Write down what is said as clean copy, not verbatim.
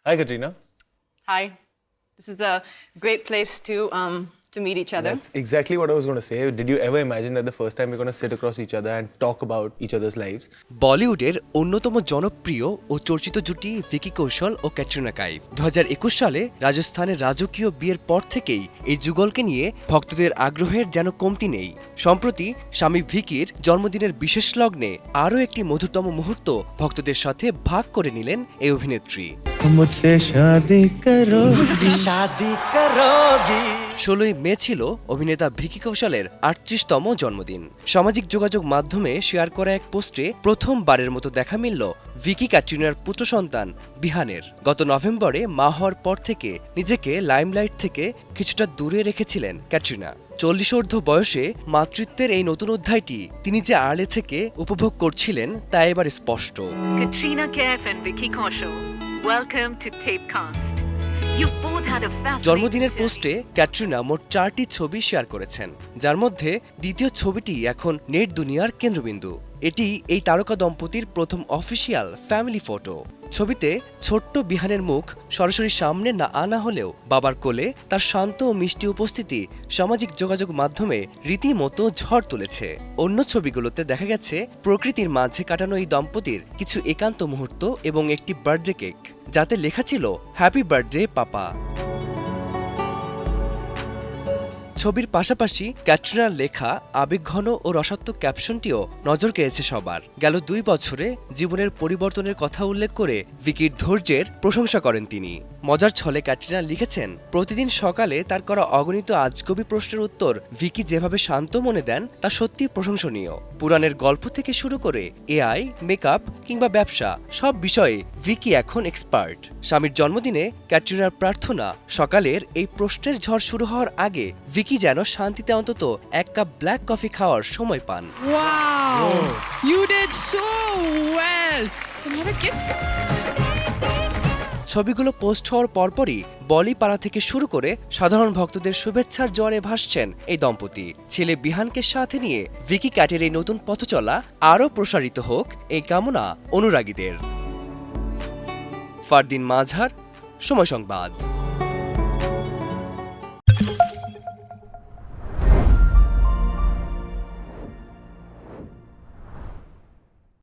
Hi, Katrina. Hi. This is a great place to meet each other. That's exactly what I was going to say. Did you ever imagine that the first time we're going to sit across each other and talk about each other's lives? বলিউডের অন্যতম জনপ্রিয় ও চর্চিত জুটি ভিকি কৌশল ও ক্যাটরিনা কাইফ 2021 সালে রাজস্থানের রাজকীয় বিয়ের পর থেকেই এই যুগলকে নিয়ে ভক্তদের আগ্রহের যেন কমতি নেই। সম্প্রতি স্বামী ভিকির জন্মদিনের বিশেষ লগ্নে আরও একটি মধুরতম মুহূর্ত ভক্তদের সাথে ভাগ করে নিলেন এই অভিনেত্রী। मुझसे शादी करो, मुझसे शादी करोगी। 16ই মে ছিল অভিনেতা ভিকি কৌশলের 38তম জন্মদিন। সামাজিক যোগাযোগ মাধ্যমে শেয়ার করা এক পোস্টে প্রথমবারের মতো দেখা মিলল ভিকি ক্যাটরিনার পুত্র সন্তান বিহানের। গত নভেম্বরে মা হওয়ার পর থেকে নিজেকে লাইমলাইট থেকে কিছুটা দূরে রেখেছিলেন ক্যাটরিনা। 40ঊর্ধ্ব বয়সে মাতৃত্বের এই নতুন অধ্যায়টি তিনি যে আড়ালে থেকে উপভোগ করছিলেন তা এবার স্পষ্ট। Katrina Kaif and Vicky Kaushal, welcome to Tapecast. জন্মদিনের পোস্টে ক্যাটরিনা মোট 4টি ছবি শেয়ার করেছেন, যার মধ্যে দ্বিতীয় ছবিটি এখন নেট দুনিয়ার কেন্দ্রবিন্দু। এটি এই তারকা দম্পতির প্রথম অফিসিয়াল ফ্যামিলি ফটো। ছবিতে ছোট্ট বিহানের মুখ সরাসরি সামনে না আনা হলেও বাবার কোলে তার শান্ত ও মিষ্টি উপস্থিতি সামাজিক যোগাযোগ মাধ্যমে রীতিমতো ঝড় তুলেছে। অন্য ছবিগুলোতে দেখা গেছে প্রকৃতির মাঝে কাটানো এই দম্পতির কিছু একান্ত মুহূর্ত এবং একটি বার্থডে কেক, যাতে লেখা ছিল হ্যাপি বার্থডে পাপা। ছবির পাশাপাশি ক্যাটরিনার লেখা আবেগঘন ও রসাত্মক ক্যাপশনটিও নজর কেড়েছে সবার। গেল 2 বছরে জীবনের পরিবর্তনের কথা উল্লেখ করে ভিকির ধৈর্যের প্রশংসা করেন তিনি। মজার ছলে ক্যাটরিনা লিখেছেন, প্রতিদিন সকালে তার করা অগণিত আজগবি প্রশ্নের উত্তর ভিকি যেভাবে শান্ত মনে দেন তা সত্যি প্রশংসনীয়। পুরাণের গল্প থেকে শুরু করে এআই, মেকআপ কিংবা ব্যবসা সব বিষয়ে ভিকি এখন এক্সপার্ট। স্বামীর জন্মদিনে ক্যাটরিনার প্রার্থনা, সকালের এই প্রশ্নের ঝড় শুরু হওয়ার আগে ভিকি যেন শান্তিতে অন্তত 1 কাপ ব্ল্যাক কফি খাওয়ার সময় পান। Wow! You did so well! Can I have a kiss? ছবিগুলো পোস্ট হওয়ার পরপরই বলিপাড়া থেকে শুরু করে সাধারণ ভক্তদের শুভেচ্ছার জোয়ারে ভাসছেন এই দম্পতি। ছেলে বিহানকে সাথে নিয়ে ভিকি ক্যাটের এই নতুন পথচলা আরও প্রসারিত হোক এই কামনা অনুরাগীদের। ফারদিন মাঝার, সময় সংবাদ।